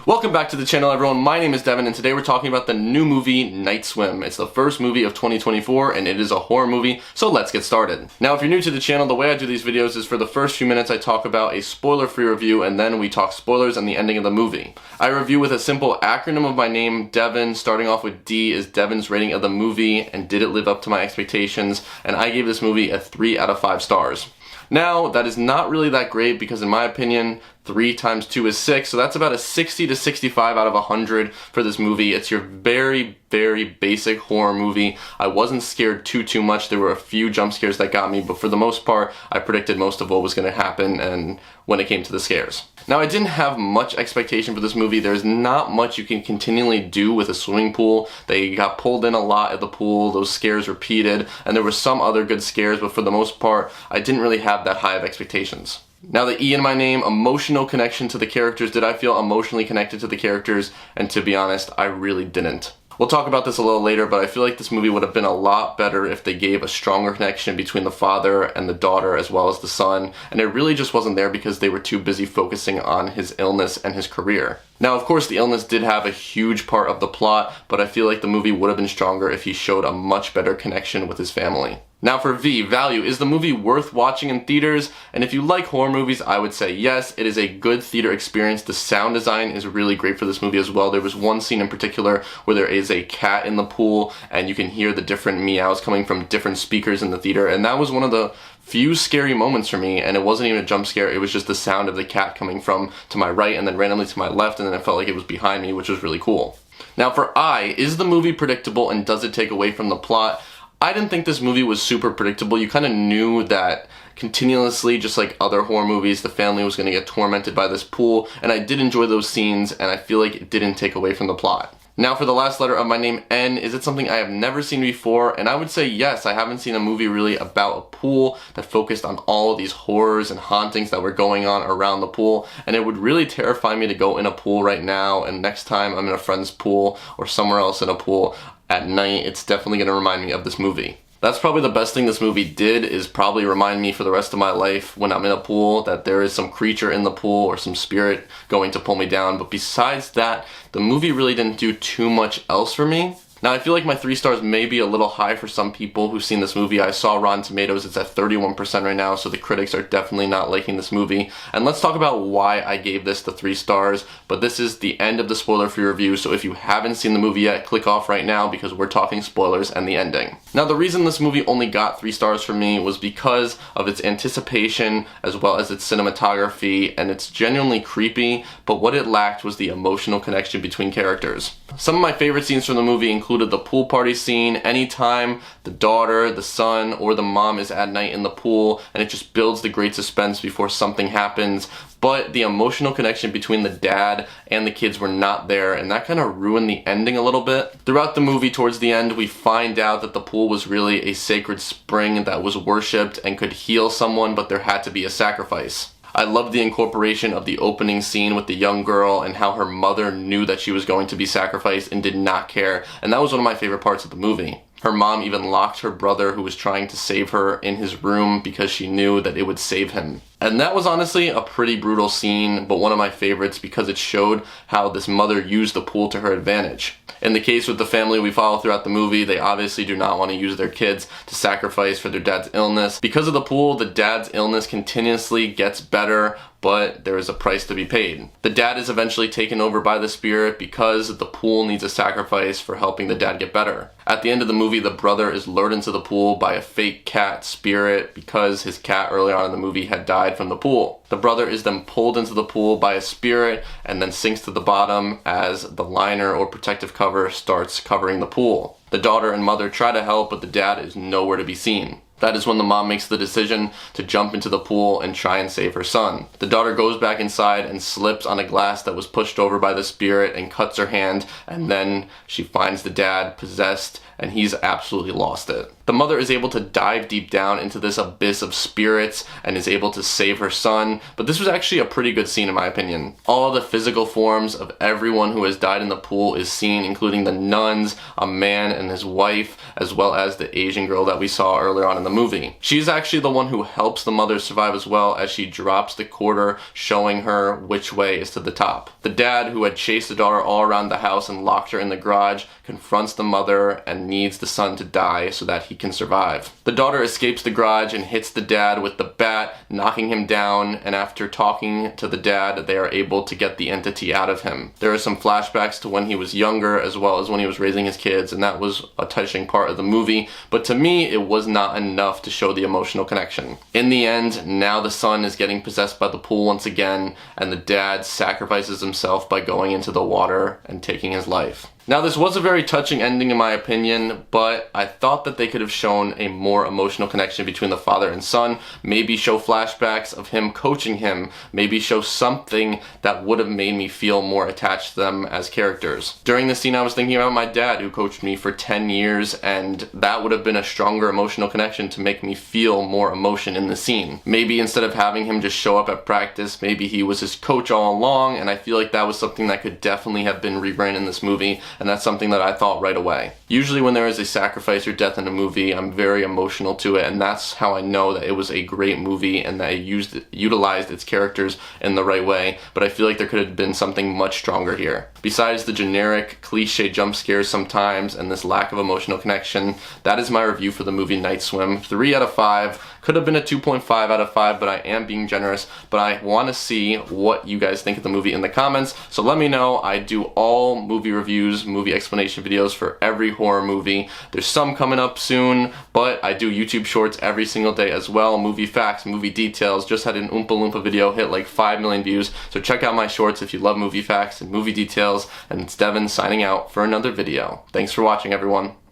Welcome back to the channel, everyone. My name is Devin, and today we're talking about the new movie, Night Swim. It's the first movie of 2024, and it is a horror movie, so let's get started. Now, if you're new to the channel, the way I do these videos is for the first few minutes I talk about a spoiler-free review, and then we talk spoilers and the ending of the movie. I review with a simple acronym of my name, Devin, starting off with D is Devin's rating of the movie, and did it live up to my expectations, and I gave this movie a 3 out of 5 stars. Now, that is not really that great because in my opinion, 3 times 2 is 6, so that's about a 60 to 65 out of 100 for this movie. It's your very basic horror movie. I wasn't scared too much. There were a few jump scares that got me, but for the most part, I predicted most of what was going to happen and when it came to the scares. Now, I didn't have much expectation for this movie. There's not much you can continually do with a swimming pool. They got pulled in a lot at the pool, those scares repeated, and there were some other good scares, but for the most part, I didn't really have that high of expectations. Now, the E in my name, emotional connection to the characters. Did I feel emotionally connected to the characters? And to be honest, I really didn't. We'll talk about this a little later, but I feel like this movie would have been a lot better if they gave a stronger connection between the father and the daughter as well as the son, and it really just wasn't there because they were too busy focusing on his illness and his career. Now, of course, the illness did have a huge part of the plot, but I feel like the movie would have been stronger if he showed a much better connection with his family. Now for V, value. Is the movie worth watching in theaters? And if you like horror movies, I would say yes. It is a good theater experience. The sound design is really great for this movie as well. There was one scene in particular where there is a cat in the pool and you can hear the different meows coming from different speakers in the theater, and that was one of the few scary moments for me, and it wasn't even a jump scare. It was just the sound of the cat coming from to my right and then randomly to my left, and then it felt like it was behind me, which was really cool. Now for I, is the movie predictable and does it take away from the plot? I didn't think this movie was super predictable. You kind of knew that continuously, just like other horror movies, the family was going to get tormented by this pool, and I did enjoy those scenes, and I feel like it didn't take away from the plot. Now for the last letter of my name, N, is it something I have never seen before? And I would say yes. I haven't seen a movie really about a pool that focused on all of these horrors and hauntings that were going on around the pool, and it would really terrify me to go in a pool right now, and next time I'm in a friend's pool or somewhere else in a pool at night, it's definitely going to remind me of this movie. That's probably the best thing this movie did, is probably remind me for the rest of my life when I'm in a pool that there is some creature in the pool or some spirit going to pull me down. But besides that, the movie really didn't do too much else for me. Now, I feel like my 3 stars may be a little high for some people who've seen this movie. I saw Rotten Tomatoes, it's at 31% right now, so the critics are definitely not liking this movie. And let's talk about why I gave this the 3 stars, but this is the end of the spoiler-free review, so if you haven't seen the movie yet, click off right now because we're talking spoilers and the ending. Now, the reason this movie only got 3 stars from me was because of its anticipation as well as its cinematography, and it's genuinely creepy, but what it lacked was the emotional connection between characters. Some of my favorite scenes from the movie included the pool party scene. Anytime the daughter, the son, or the mom is at night in the pool, and it just builds the great suspense before something happens. But the emotional connection between the dad and the kids were not there, and that kind of ruined the ending a little bit. Throughout the movie, towards the end, we find out that the pool was really a sacred spring that was worshipped and could heal someone, but there had to be a sacrifice. I loved the incorporation of the opening scene with the young girl and how her mother knew that she was going to be sacrificed and did not care, and that was one of my favorite parts of the movie. Her mom even locked her brother, who was trying to save her, in his room because she knew that it would save him. And that was honestly a pretty brutal scene, but one of my favorites because it showed how this mother used the pool to her advantage. In the case with the family we follow throughout the movie, they obviously do not want to use their kids to sacrifice for their dad's illness. Because of the pool, the dad's illness continuously gets better, but there is a price to be paid. The dad is eventually taken over by the spirit because the pool needs a sacrifice for helping the dad get better. At the end of the movie, the brother is lured into the pool by a fake cat spirit because his cat earlier on in the movie had died from the pool. The brother is then pulled into the pool by a spirit and then sinks to the bottom as the liner or protective cover starts covering the pool. The daughter and mother try to help, but the dad is nowhere to be seen. That is when the mom makes the decision to jump into the pool and try and save her son. The daughter goes back inside and slips on a glass that was pushed over by the spirit and cuts her hand, and then she finds the dad possessed and he's absolutely lost it. The mother is able to dive deep down into this abyss of spirits and is able to save her son, but this was actually a pretty good scene in my opinion. All of the physical forms of everyone who has died in the pool is seen, including the nuns, a man and his wife, as well as the Asian girl that we saw earlier on in the movie. She's actually the one who helps the mother survive as well, as she drops the quarter, showing her which way is to the top. The dad, who had chased the daughter all around the house and locked her in the garage, confronts the mother and needs the son to die so that he can survive. The daughter escapes the garage and hits the dad with the bat, knocking him down, and after talking to the dad, they are able to get the entity out of him. There are some flashbacks to when he was younger as well as when he was raising his kids, and that was a touching part of the movie, but to me it was not enough to show the emotional connection. In the end, now the son is getting possessed by the pool once again, and the dad sacrifices himself by going into the water and taking his life. Now, this was a very touching ending in my opinion, but I thought that they could have shown a more emotional connection between the father and son, maybe show flashbacks of him coaching him, maybe show something that would have made me feel more attached to them as characters. During this scene, I was thinking about my dad who coached me for 10 years, and that would have been a stronger emotional connection to make me feel more emotion in the scene. Maybe instead of having him just show up at practice, maybe he was his coach all along, and I feel like that was something that could definitely have been rewritten in this movie, and that's something that I thought right away. Usually when there is a sacrifice or death in a movie, I'm very emotional to it, and that's how I know that it was a great movie and that it utilized its characters in the right way, but I feel like there could have been something much stronger here. Besides the generic cliche jump scares sometimes and this lack of emotional connection, that is my review for the movie Night Swim. 3 out of 5. Could have been a 2.5 out of 5, but I am being generous, but I want to see what you guys think of the movie in the comments, so let me know. I do all movie reviews, movie explanation videos for every horror movie. There's some coming up soon, but I do YouTube shorts every single day as well. Movie facts, movie details. Just had an Oompa Loompa video hit like 5 million views, so check out my shorts if you love movie facts and movie details, and it's Devin signing out for another video. Thanks for watching, everyone.